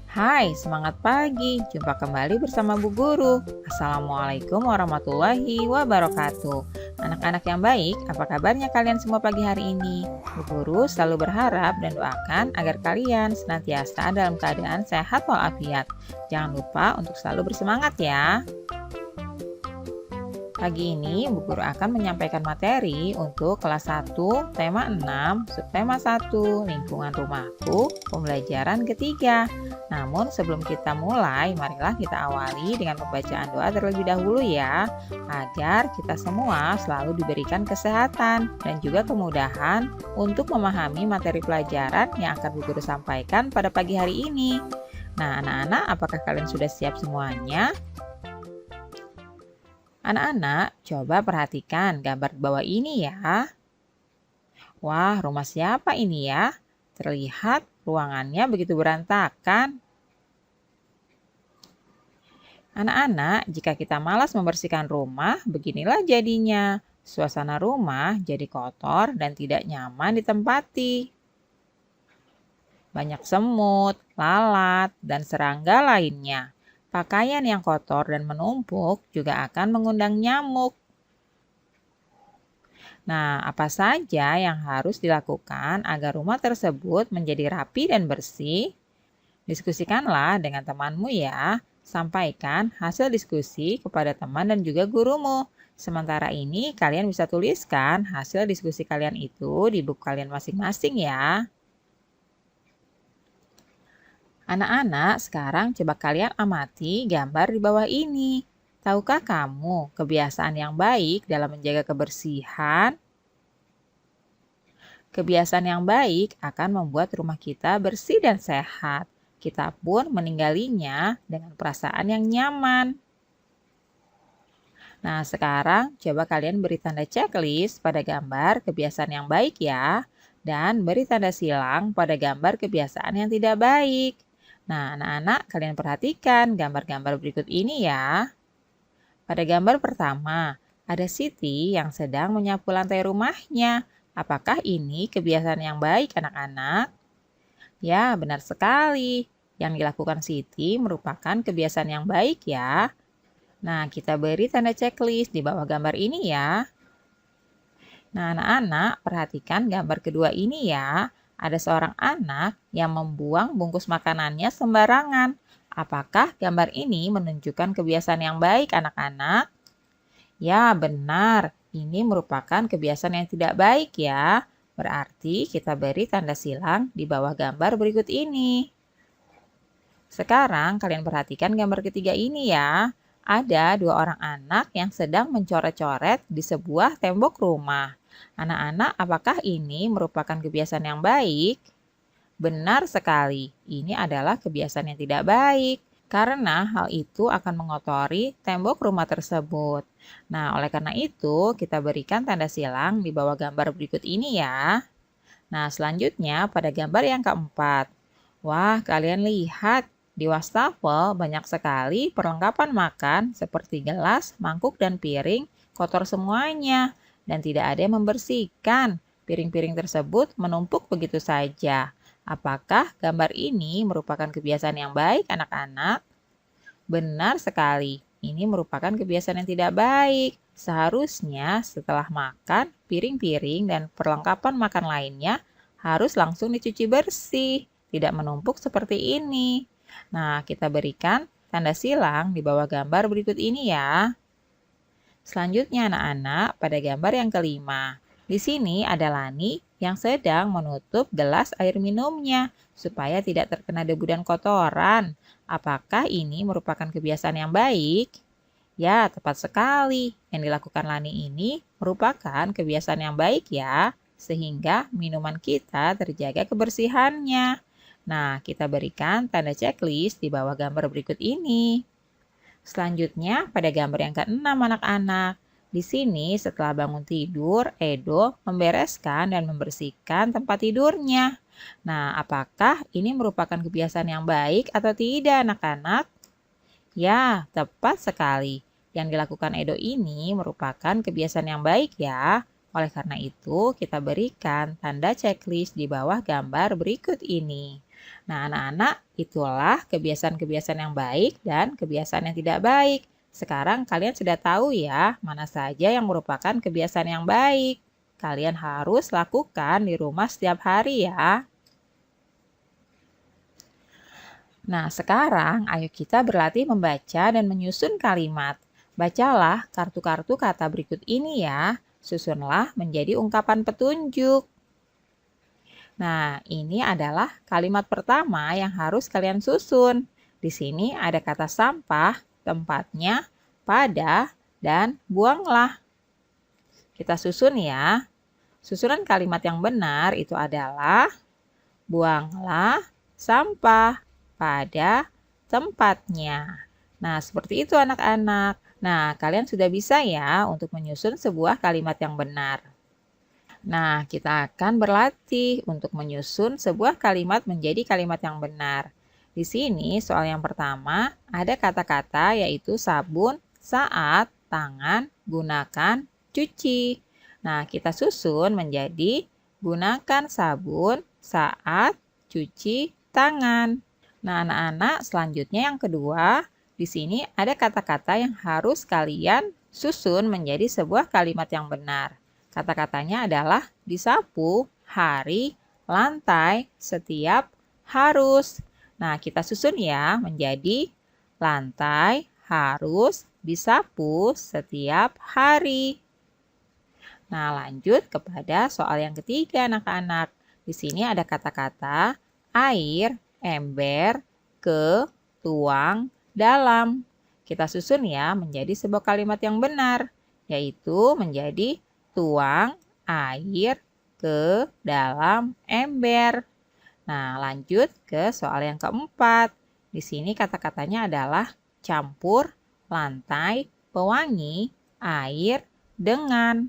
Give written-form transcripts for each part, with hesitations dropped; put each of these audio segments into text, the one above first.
Hai, semangat pagi. Jumpa kembali bersama Bu Guru. Assalamualaikum warahmatullahi wabarakatuh. Anak-anak yang baik, apa kabarnya kalian semua pagi hari ini? Bu Guru selalu berharap dan doakan agar kalian senantiasa dalam keadaan sehat walafiat. Jangan lupa untuk selalu bersemangat ya. Pagi ini, Bu Guru akan menyampaikan materi untuk kelas 1, tema 6, subtema 1, lingkungan rumahku, pembelajaran ketiga. Namun sebelum kita mulai, marilah kita awali dengan pembacaan doa terlebih dahulu ya, agar kita semua selalu diberikan kesehatan dan juga kemudahan untuk memahami materi pelajaran yang akan Bu Guru sampaikan pada pagi hari ini. Nah, anak-anak, apakah kalian sudah siap semuanya? Anak-anak, coba perhatikan gambar di bawah ini ya. Wah, rumah siapa ini ya? Terlihat ruangannya begitu berantakan. Anak-anak, jika kita malas membersihkan rumah, beginilah jadinya. Suasana rumah jadi kotor dan tidak nyaman ditempati. Banyak semut, lalat, dan serangga lainnya. Pakaian yang kotor dan menumpuk juga akan mengundang nyamuk. Nah, apa saja yang harus dilakukan agar rumah tersebut menjadi rapi dan bersih? Diskusikanlah dengan temanmu ya. Sampaikan hasil diskusi kepada teman dan juga gurumu. Sementara ini, kalian bisa tuliskan hasil diskusi kalian itu di buku kalian masing-masing ya. Anak-anak, sekarang coba kalian amati gambar di bawah ini. Tahukah kamu kebiasaan yang baik dalam menjaga kebersihan? Kebiasaan yang baik akan membuat rumah kita bersih dan sehat. Kita pun meninggalnya dengan perasaan yang nyaman. Nah, sekarang coba kalian beri tanda checklist pada gambar kebiasaan yang baik ya. Dan beri tanda silang pada gambar kebiasaan yang tidak baik. Nah, anak-anak, kalian perhatikan gambar-gambar berikut ini ya. Pada gambar pertama, ada Siti yang sedang menyapu lantai rumahnya. Apakah ini kebiasaan yang baik, anak-anak? Ya, benar sekali. Yang dilakukan Siti merupakan kebiasaan yang baik ya. Nah, kita beri tanda checklist di bawah gambar ini ya. Nah, anak-anak, perhatikan gambar kedua ini ya. Ada seorang anak yang membuang bungkus makanannya sembarangan. Apakah gambar ini menunjukkan kebiasaan yang baik, anak-anak? Ya, benar. Ini merupakan kebiasaan yang tidak baik ya. Berarti kita beri tanda silang di bawah gambar berikut ini. Sekarang kalian perhatikan gambar ketiga ini ya. Ada dua orang anak yang sedang mencoret-coret di sebuah tembok rumah. Anak-anak, apakah ini merupakan kebiasaan yang baik? Benar sekali, ini adalah kebiasaan yang tidak baik. Karena hal itu akan mengotori tembok rumah tersebut. Nah, oleh karena itu, kita berikan tanda silang di bawah gambar berikut ini ya. Nah, selanjutnya pada gambar yang keempat. Wah, kalian lihat, di wastafel banyak sekali perlengkapan makan seperti gelas, mangkuk, dan piring kotor semuanya. Dan tidak ada yang membersihkan. Piring-piring tersebut menumpuk begitu saja. Apakah gambar ini merupakan kebiasaan yang baik, anak-anak? Benar sekali, ini merupakan kebiasaan yang tidak baik. Seharusnya setelah makan, piring-piring dan perlengkapan makan lainnya harus langsung dicuci bersih, tidak menumpuk seperti ini. Nah, kita berikan tanda silang di bawah gambar berikut ini ya. Selanjutnya anak-anak, pada gambar yang kelima. Di sini ada Lani yang sedang menutup gelas air minumnya supaya tidak terkena debu dan kotoran. Apakah ini merupakan kebiasaan yang baik? Ya, tepat sekali. Yang dilakukan Lani ini merupakan kebiasaan yang baik ya, sehingga minuman kita terjaga kebersihannya. Nah, kita berikan tanda checklist di bawah gambar berikut ini. Selanjutnya, pada gambar yang keenam anak-anak. Di sini setelah bangun tidur, Edo membereskan dan membersihkan tempat tidurnya. Nah, apakah ini merupakan kebiasaan yang baik atau tidak anak-anak? Ya, tepat sekali. Yang dilakukan Edo ini merupakan kebiasaan yang baik ya. Oleh karena itu, kita berikan tanda checklist di bawah gambar berikut ini. Nah, anak-anak, itulah kebiasaan-kebiasaan yang baik dan kebiasaan yang tidak baik. Sekarang kalian sudah tahu ya, mana saja yang merupakan kebiasaan yang baik. Kalian harus lakukan di rumah setiap hari ya. Nah, sekarang ayo kita berlatih membaca dan menyusun kalimat. Bacalah kartu-kartu kata berikut ini ya. Susunlah menjadi ungkapan petunjuk. Nah, ini adalah kalimat pertama yang harus kalian susun. Di sini ada kata sampah, tempatnya, pada, dan buanglah. Kita susun ya. Susunan kalimat yang benar itu adalah buanglah sampah pada tempatnya. Nah, seperti itu anak-anak. Nah, kalian sudah bisa ya untuk menyusun sebuah kalimat yang benar. Nah, kita akan berlatih untuk menyusun sebuah kalimat menjadi kalimat yang benar. Di sini, soal yang pertama ada kata-kata yaitu sabun, saat, tangan, gunakan, cuci. Nah, kita susun menjadi gunakan sabun saat cuci tangan. Nah, anak-anak, selanjutnya yang kedua, di sini ada kata-kata yang harus kalian susun menjadi sebuah kalimat yang benar. Kata-katanya adalah disapu, hari, lantai, setiap, harus. Nah, kita susun ya menjadi lantai harus disapu setiap hari. Nah, lanjut kepada soal yang ketiga anak-anak. Di sini ada kata-kata air, ember, ke, tuang, dalam. Kita susun ya menjadi sebuah kalimat yang benar, yaitu menjadi tuang air ke dalam ember. Nah, lanjut ke soal yang keempat. Di sini kata-katanya adalah campur, lantai, pewangi, air, dengan.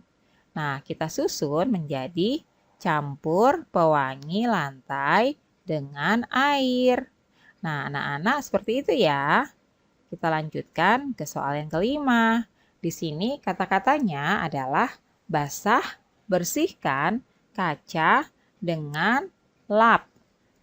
Nah, kita susun menjadi campur, pewangi, lantai, dengan air. Nah, anak-anak seperti itu ya. Kita lanjutkan ke soal yang kelima. Di sini kata-katanya adalah basah, bersihkan, kaca, dengan lap.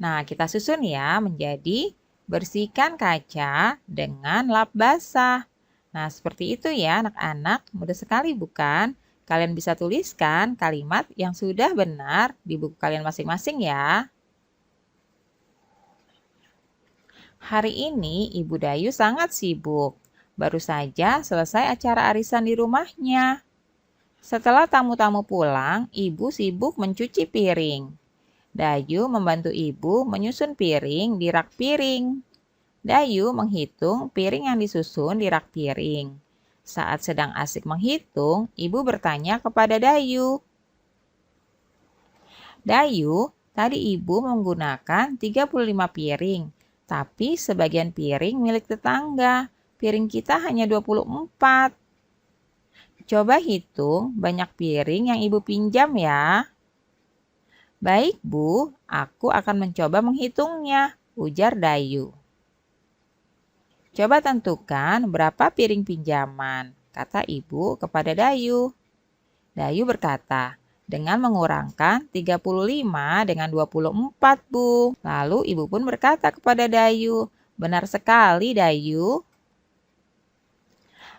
Nah, kita susun ya menjadi bersihkan kaca dengan lap basah. Nah, seperti itu ya anak-anak. Mudah sekali bukan? Kalian bisa tuliskan kalimat yang sudah benar di buku kalian masing-masing ya. Hari ini Ibu Dayu sangat sibuk. Baru saja selesai acara arisan di rumahnya. Setelah tamu-tamu pulang, Ibu sibuk mencuci piring. Dayu membantu Ibu menyusun piring di rak piring. Dayu menghitung piring yang disusun di rak piring. Saat sedang asik menghitung, Ibu bertanya kepada Dayu. Dayu, tadi Ibu menggunakan 35 piring, tapi sebagian piring milik tetangga. Piring kita hanya 24. Coba hitung banyak piring yang Ibu pinjam ya. Baik Bu, aku akan mencoba menghitungnya, ujar Dayu. Coba tentukan berapa piring pinjaman, kata Ibu kepada Dayu. Dayu berkata, dengan mengurangkan 35 dengan 24 Bu. Lalu Ibu pun berkata kepada Dayu, benar sekali Dayu.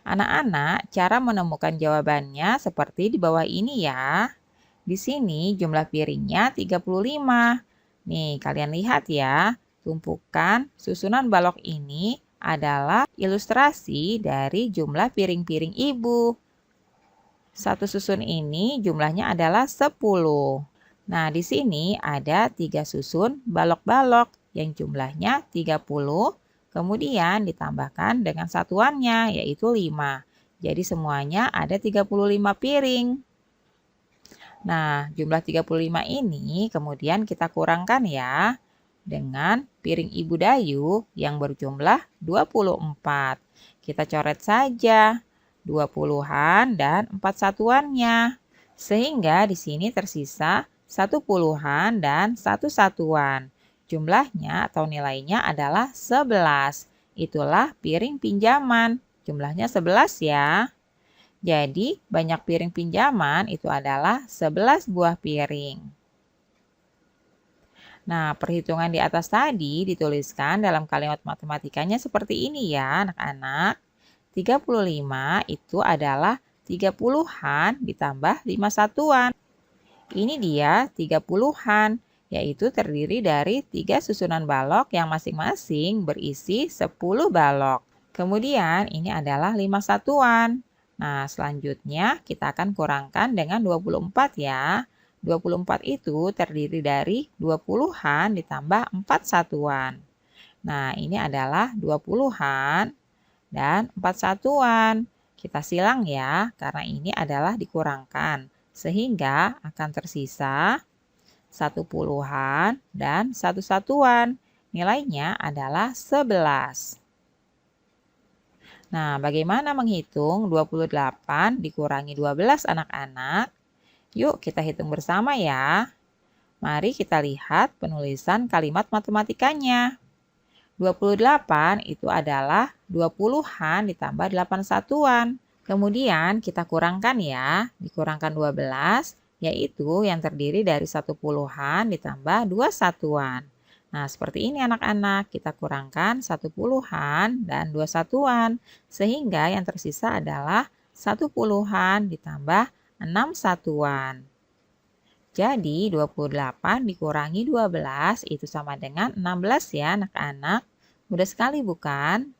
Anak-anak, cara menemukan jawabannya seperti di bawah ini ya. Di sini jumlah piringnya 35. Nih, kalian lihat ya. Tumpukan susunan balok ini adalah ilustrasi dari jumlah piring-piring Ibu. Satu susun ini jumlahnya adalah 10. Nah, di sini ada 3 susun balok-balok yang jumlahnya 30. Kemudian ditambahkan dengan satuannya yaitu 5. Jadi semuanya ada 35 piring. Nah, jumlah 35 ini kemudian kita kurangkan ya dengan piring Ibu Dayu yang berjumlah 24. Kita coret saja 20-an dan 4 satuannya. Sehingga di sini tersisa 1 puluhan dan 1 satuan. Jumlahnya atau nilainya adalah 11. Itulah piring pinjaman. Jumlahnya 11 ya. Jadi banyak piring pinjaman itu adalah 11 buah piring. Nah, perhitungan di atas tadi dituliskan dalam kalimat matematikanya seperti ini ya, anak-anak. 35 itu adalah 30-an ditambah 5 satuan. Ini dia 30-an, yaitu terdiri dari 3 susunan balok yang masing-masing berisi 10 balok. Kemudian ini adalah 5 satuan. Nah, selanjutnya kita akan kurangkan dengan 24 ya. 24 itu terdiri dari 20-an ditambah 4 satuan. Nah, ini adalah 20-an dan 4 satuan. Kita silang ya, karena ini adalah dikurangkan. Sehingga akan tersisa 1 puluhan dan 1 satuan. Nilainya adalah 11. Nah, bagaimana menghitung 28 dikurangi 12 anak-anak? Yuk kita hitung bersama ya. Mari kita lihat penulisan kalimat matematikanya. 28 itu adalah 20-an ditambah 8 satuan. Kemudian kita kurangkan ya, dikurangkan 12, yaitu yang terdiri dari 1 puluhan ditambah 2 satuan. Nah, seperti ini anak-anak, kita kurangkan 1 puluhan dan 2 satuan, sehingga yang tersisa adalah 1 puluhan ditambah 6 satuan. Jadi 28 dikurangi 12 itu sama dengan 16 ya anak-anak. Mudah sekali bukan?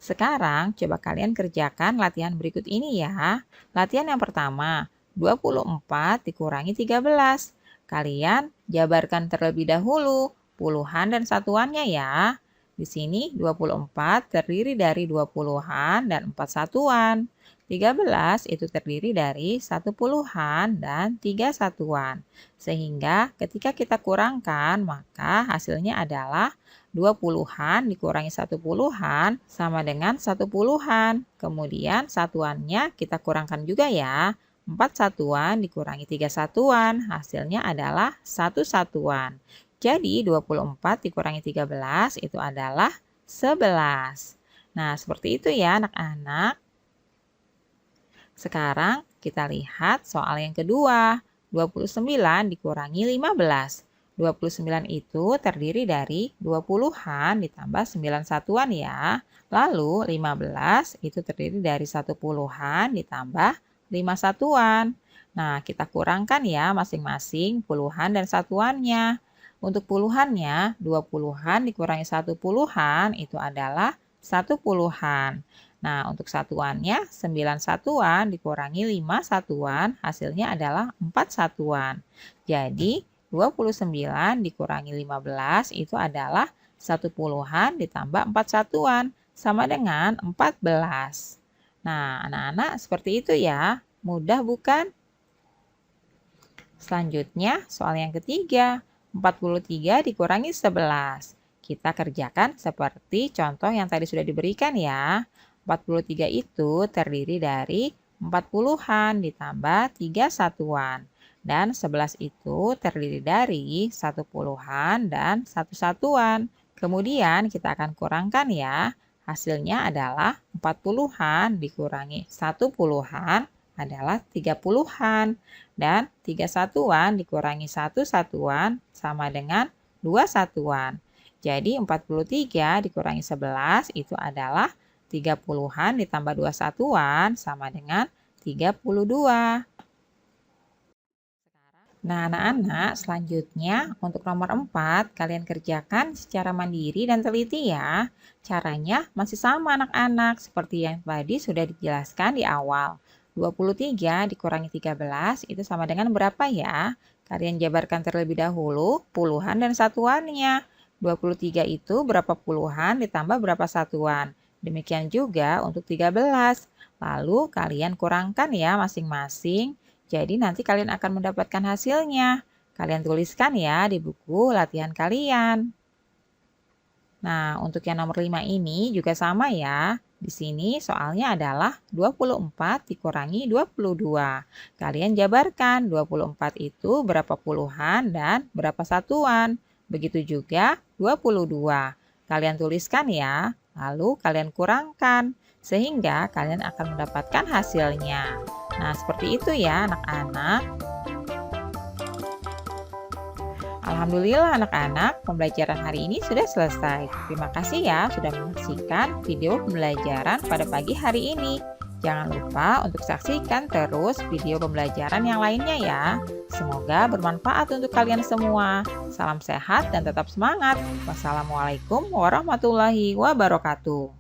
Sekarang coba kalian kerjakan latihan berikut ini ya. Latihan yang pertama, 24 dikurangi 13. Kalian jabarkan terlebih dahulu puluhan dan satuannya ya. Di sini 24 terdiri dari 20-an dan 4 satuan. 13 itu terdiri dari 1 puluhan dan 3 satuan. Sehingga ketika kita kurangkan, maka hasilnya adalah 20-an dikurangi 1 puluhan sama dengan 1 puluhan. Kemudian satuannya kita kurangkan juga ya. 4 satuan dikurangi 3 satuan, hasilnya adalah 1 satuan. Jadi 24 dikurangi 13 itu adalah 11. Nah, seperti itu ya anak-anak. Sekarang kita lihat soal yang kedua. 29 dikurangi 15. 29 itu terdiri dari 20-an ditambah 9 satuan ya. Lalu 15 itu terdiri dari 1 puluhan ditambah 5 satuan. Nah, kita kurangkan ya masing-masing puluhan dan satuannya. Untuk puluhannya, 20-an dikurangi 1 puluhan itu adalah 1 puluhan. Nah, untuk satuannya 9 satuan dikurangi 5 satuan, hasilnya adalah 4 satuan. Jadi, 29 dikurangi 15 itu adalah 1 puluhan ditambah 4 satuan, sama dengan 14. Nah, anak-anak seperti itu ya. Mudah bukan? Selanjutnya, soal yang ketiga. 43 dikurangi 11. Kita kerjakan seperti contoh yang tadi sudah diberikan ya. 43 itu terdiri dari 40-an ditambah 3 satuan. Dan 11 itu terdiri dari 1 puluhan dan 1 satuan. Kemudian kita akan kurangkan ya. Hasilnya adalah 40-an dikurangi 1 puluhan adalah 30-an. Dan 3 satuan dikurangi 1 satuan sama dengan 2 satuan. Jadi 43 dikurangi 11 itu adalah 30-an ditambah 2 satuan sama dengan 32. Nah, anak-anak, selanjutnya untuk nomor 4, kalian kerjakan secara mandiri dan teliti ya. Caranya masih sama anak-anak, seperti yang tadi sudah dijelaskan di awal. 23 dikurangi 13 itu sama dengan berapa ya? Kalian jabarkan terlebih dahulu puluhan dan satuannya. 23 itu berapa puluhan ditambah berapa satuan. Demikian juga untuk 13. Lalu kalian kurangkan ya masing-masing. Jadi nanti kalian akan mendapatkan hasilnya. Kalian tuliskan ya di buku latihan kalian. Nah, untuk yang nomor 5 ini juga sama ya. Di sini soalnya adalah 24 dikurangi 22. Kalian jabarkan 24 itu berapa puluhan dan berapa satuan. Begitu juga 22. Kalian tuliskan ya, lalu kalian kurangkan. Sehingga kalian akan mendapatkan hasilnya. Nah, seperti itu ya anak-anak. Alhamdulillah anak-anak, pembelajaran hari ini sudah selesai. Terima kasih ya sudah menyaksikan video pembelajaran pada pagi hari ini. Jangan lupa untuk saksikan terus video pembelajaran yang lainnya ya. Semoga bermanfaat untuk kalian semua. Salam sehat dan tetap semangat. Wassalamualaikum warahmatullahi wabarakatuh.